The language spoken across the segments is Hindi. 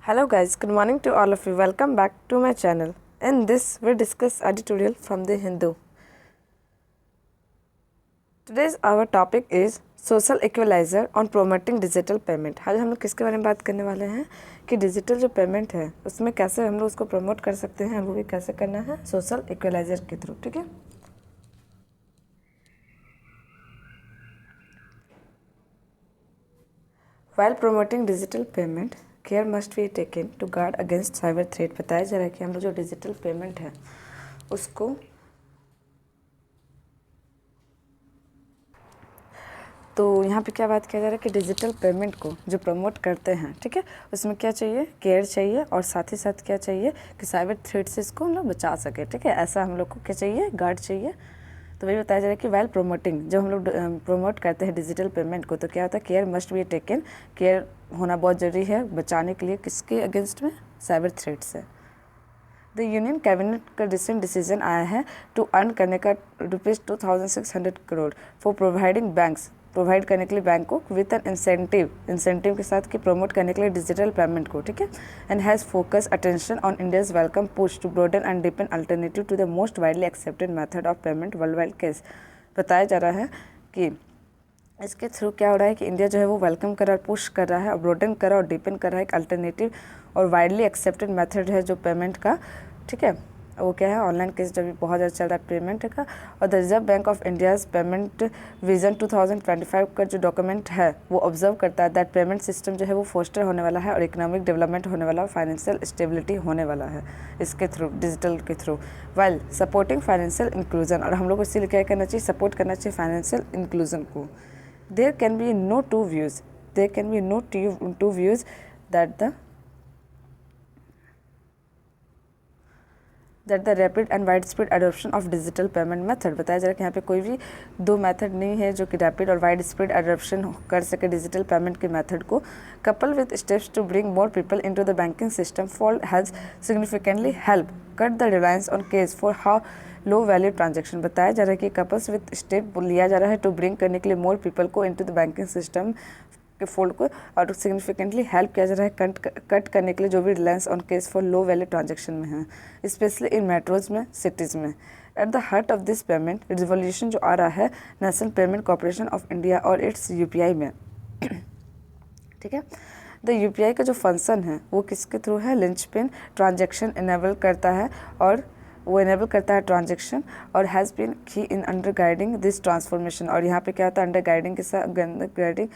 Hello guys, good morning to all of you. Welcome back to my channel. In this, we discuss editorial from the Hindu. Today's our topic is social equalizer on promoting digital payment. आज हम लोग किसके बारे में बात करने वाले हैं कि डिजिटल जो पेमेंट है उसमें कैसे हम लोग उसको प्रमोट कर सकते हैं, वो भी कैसे करना है सोशल इक्वलाइजर के थ्रू. ठीक है. While promoting digital payment, care must be taken to guard against cyber threat. बताया जा रहा है कि हम लोग जो डिजिटल पेमेंट है उसको तो यहाँ पे क्या बात किया जा रहा है कि डिजिटल पेमेंट को जो प्रमोट करते हैं, ठीक है, उसमें क्या चाहिए, केयर चाहिए और साथ ही साथ क्या चाहिए कि साइबर थ्रेट से इसको हम लोग बचा सके. ठीक है, ऐसा हम लोग को क्या चाहिए, गार्ड चाहिए. तो वही बताया जा रहा है कि वाइल प्रोमोटिंग, जब हम लोग प्रमोट करते हैं डिजिटल पेमेंट को तो क्या होता है, care must be taken, care होना बहुत ज़रूरी है बचाने के लिए. किसके अगेंस्ट में, साइबर थ्रेट से. द यूनियन कैबिनेट का रिसेंट डिसीजन आया है टू अर्न करने का ₹2600 crore for providing banks, provide करने के लिए बैंक को विद एन इंसेंटिव के साथ कि प्रमोट करने के लिए डिजिटल पेमेंट को. ठीक है, and has focus attention on India's welcome push to broaden and depend alternative to the most widely accepted method of payment world wide cash. बताया जा रहा है कि इसके थ्रू क्या हो रहा है कि इंडिया जो है वो वेलकम कर रहा है, पुश कर रहा है और ब्रॉडन कर रहा है और डिपेंड कर रहा है एक अल्टरनेटिव और वाइडली एक्सेप्टेड मेथड है जो पेमेंट का. ठीक है, वो क्या है, ऑनलाइन केस जब भी बहुत ज़्यादा चल रहा है पेमेंट का. और the reserve bank of India's payment vision 2025 का जो डॉक्यूमेंट है वो ऑब्जर्व करता है दैट पेमेंट सिस्टम जो है वो फोस्टर होने वाला है और इकोनॉमिक डेवलपमेंट होने वाला है, फाइनेंशियल स्टेबिलिटी होने वाला है इसके थ्रू, डिजिटल के through, while supporting financial inclusion. और हम लोग को इसीलिए क्या करना चाहिए, सपोर्ट करना चाहिए फाइनेंशियल इंक्लूजन को. There can be no two views. There can be no two views that the rapid and widespread adoption of digital payment method. बताया जा रहा है कि यहाँ पे कोई भी दो मेथड नहीं है जो कि रैपिड और वाइड स्प्रेड एडोप्शन कर सके डिजिटल पेमेंट के मेथड को. Couple with steps to bring more people into the banking system for has significantly help cut the reliance on cash for how low value transaction. बताया जा रहा है कि कपल्स विद स्टेप लिया जा रहा है टू ब्रिंग करने के लिए मोर पीपल को इनटू द बैंकिंग सिस्टम के फोल्ड को और सिग्निफिकेंटली हेल्प किया जा रहा है कट करने के लिए जो भी Reliance on cash for low value transaction में है, स्पेशली इन मेट्रोज में, सिटीज़ में. At the heart of this payment revolution जो आ रहा है national payment corporation of India और इट्स यूपीआई में. ठीक है, द यूपीआई का जो फंक्शन है वो किसके थ्रू है, लिंचपिन ट्रांजेक्शन इनेबल करता है और वो इनेबल करता है ट्रांजेक्शन और हैज़ बीन की in under guiding this transformation. और यहाँ पे क्या होता है, अंडर गाइडिंग के साथ गाइडिंग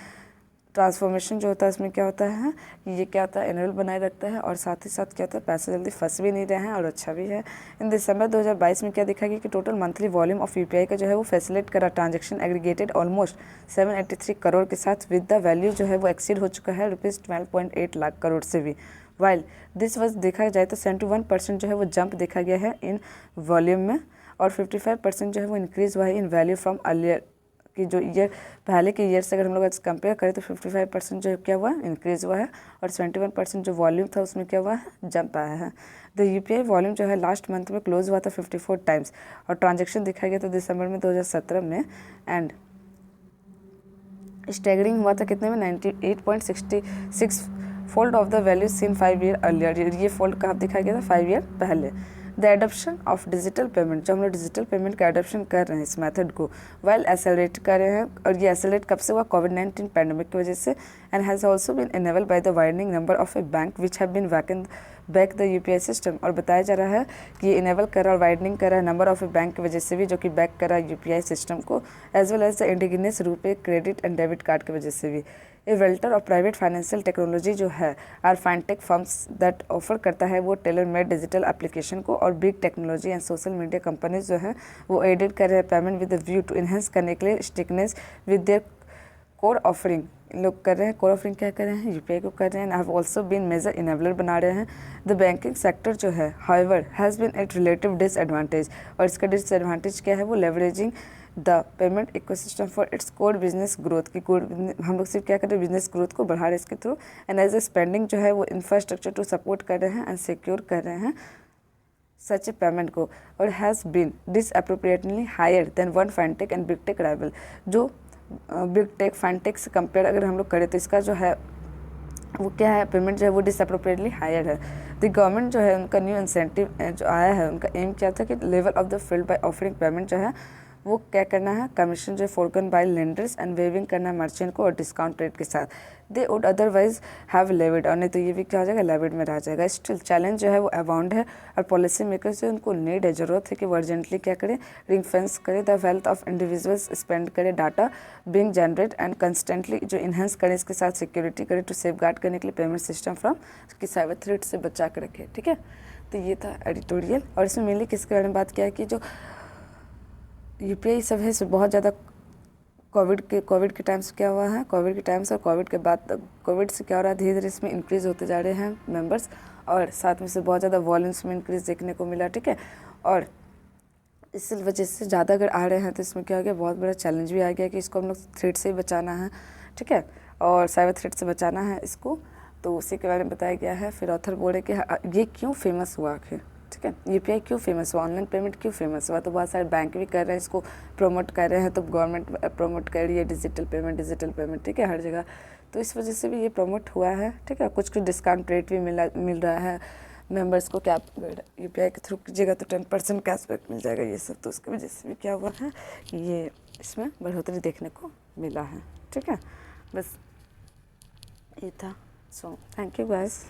ट्रांसफॉर्मेशन जो होता है इसमें क्या होता है, ये क्या होता है, इनेबल बनाए रखता है और साथ ही साथ क्या होता है, पैसे जल्दी फंस भी नहीं रहे हैं और अच्छा भी है. इन दिसंबर 2022 में क्या देखा गया कि total monthly volume of UPI का जो है वो फैसिलिटेट करा ट्रांजेक्शन एग्रीगेटेड ऑलमोस्ट 783 करोड़ के साथ विद द वैल्यू जो है वो एक्सीड हो चुका है ₹12.8 लाख करोड़ से भी. वाइल दिस वॉज देखा जाए तो 71% जो है वो जंप देखा गया है इन वॉल्यूम में और 55% जो है वो इंक्रीज़ हुआ है इन वैल्यू फ्रॉम अर्लियर कि जो ईयर पहले के ईयर से अगर हम लोग कंपेयर करें तो 55% जो क्या हुआ है, इंक्रीज़ हुआ है और 71% जो वॉल्यूम था उसमें क्या हुआ है, जंप आया है. द यूपीआई वॉल्यूम जो है लास्ट मंथ में क्लोज हुआ था 54 टाइम्स और ट्रांजेक्शन दिखाया गया था दिसंबर में 2017 में एंड स्टैगरिंग हुआ था कितने में, 98.66 fold of the value seen 5 year earlier. ये फोल्ड कहाँ दिखाया गया था, 5 ईयर पहले. The adoption of digital payment, जो हम लोग डिजिटल पेमेंट का एडोप्शन कर रहे हैं इस मेथड को वाइल एसेलरेट कर रहे हैं और ये एसेलरेट कब से हुआ, कोविड-19 पैंडमिक की वजह से. And has also been enable by the widening number of a bank which have been back the UPI system. और बताया जा रहा है कि ये इनेबल कर रहा है और वाइडनिंग कर रहा है नंबर ऑफ ए बैंक की वजह से भी जो कि बैक कर रहा है यूपीआई सिस्टम को, as well as the indigenous RuPay credit and debit card की वजह से भी. A welter of private financial technology जो है or fintech firms that offer करता है वो टेलर मेड डिजिटल एप्लीकेशन को और big technology and social media companies जो है वो एडिट कर रहे हैं payment with the view to enhance करने के लिए stickiness with their core offering. लोग कर रहे हैं कोर ऑफरिंग, क्या कर रहे हैं, यूपीआई को कर रहे हैं. Have also been major enabler बना रहे हैं. द बैंकिंग सेक्टर जो है however has been at relative disadvantage और इसका डिसएडवांटेज क्या है, वो leveraging the payment ecosystem for its core business growth की हम लोग सिर्फ क्या कर रहे हैं, बिजनेस ग्रोथ को बढ़ा रहे हैं इसके थ्रू. एंड एज ए स्पेंडिंग जो है वो इंफ्रास्ट्रक्चर टू सपोर्ट कर रहे हैं एंड सिक्योर कर रहे हैं सच ए पेमेंट को. और has been disappropriately higher than one fintech and big tech rival. जो बिग टेक फाइनटेक से कंपेयर अगर हम लोग करें तो इसका जो है वो क्या है, पेमेंट जो है वो डिसअप्रोप्रिएटली हायर है। द गवर्नमेंट जो है उनका न्यू इंसेंटिव जो आया है, उनका एम क्या था कि level of the field by offering payment जो है वो क्या करना है, कमीशन जो है फोरगन बाय लेंडर्स एंड वेविंग करना है मर्चेंट को और डिस्काउंट रेट के साथ। They would otherwise have levied, और नहीं तो ये भी क्या हो जाएगा, लेविड में रह जाएगा। स्टिल चैलेंज जो है वो अबाउंड है और पॉलिसी मेकर्स जो उनको नीड है, ज़रूरत है कि वो अर्जेंटली क्या करें, रिंग फेंस करे the wealth of individuals, spend करे data being generate and constantly जो इन्हेंस करें, इसके साथ सिक्योरिटी करे टू सेफ गार्ड करने के लिए पेमेंट सिस्टम फ्रॉम कि साइबर थ्रेट से बचा के रखे। ठीक है, तो ये था एडिटोरियल। और इसमें मेनली किसके बारे में बात किया है कि जो यूपीआई सब है सो बहुत ज़्यादा कोविड के टाइम से क्या हुआ है, कोविड के टाइम से और कोविड के बाद, कोविड से क्या हो रहा है, धीरे धीरे इसमें इंक्रीज़ होते जा रहे हैं मेंबर्स, और साथ में से बहुत ज़्यादा वॉल्यूम्स में इंक्रीज़ देखने को मिला। ठीक है, और इस वजह से ज़्यादा अगर आ रहे हैं तो इसमें क्या हो गया, बहुत बड़ा चैलेंज भी आ गया कि इसको हम लोग थ्रेट से ही बचाना है। ठीक है, और साइबर थ्रेट से बचाना है इसको, तो उसी के बारे में बताया गया है। फिर ऑथर बोले कि ये क्यों फेमस हुआ आखिर। ठीक है, यूपीआई क्यों फेमस हुआ, ऑनलाइन पेमेंट क्यों फेमस हुआ, तो बहुत सारे बैंक भी कर रहे हैं इसको, प्रमोट कर रहे हैं, तो गवर्नमेंट प्रमोट कर रही है डिजिटल पेमेंट। ठीक है, हर जगह, तो इस वजह से भी ये प्रमोट हुआ है। ठीक है, कुछ डिस्काउंट रेट भी मिल रहा है मेंबर्स को, क्या यूपीआई के थ्रू कीजिएगा तो 10% कैशबैक मिल जाएगा ये सब, तो उसकी वजह से भी क्या हुआ है, ये इसमें बढ़ोतरी देखने को मिला है। ठीक है, बस ये था। So thank you guys.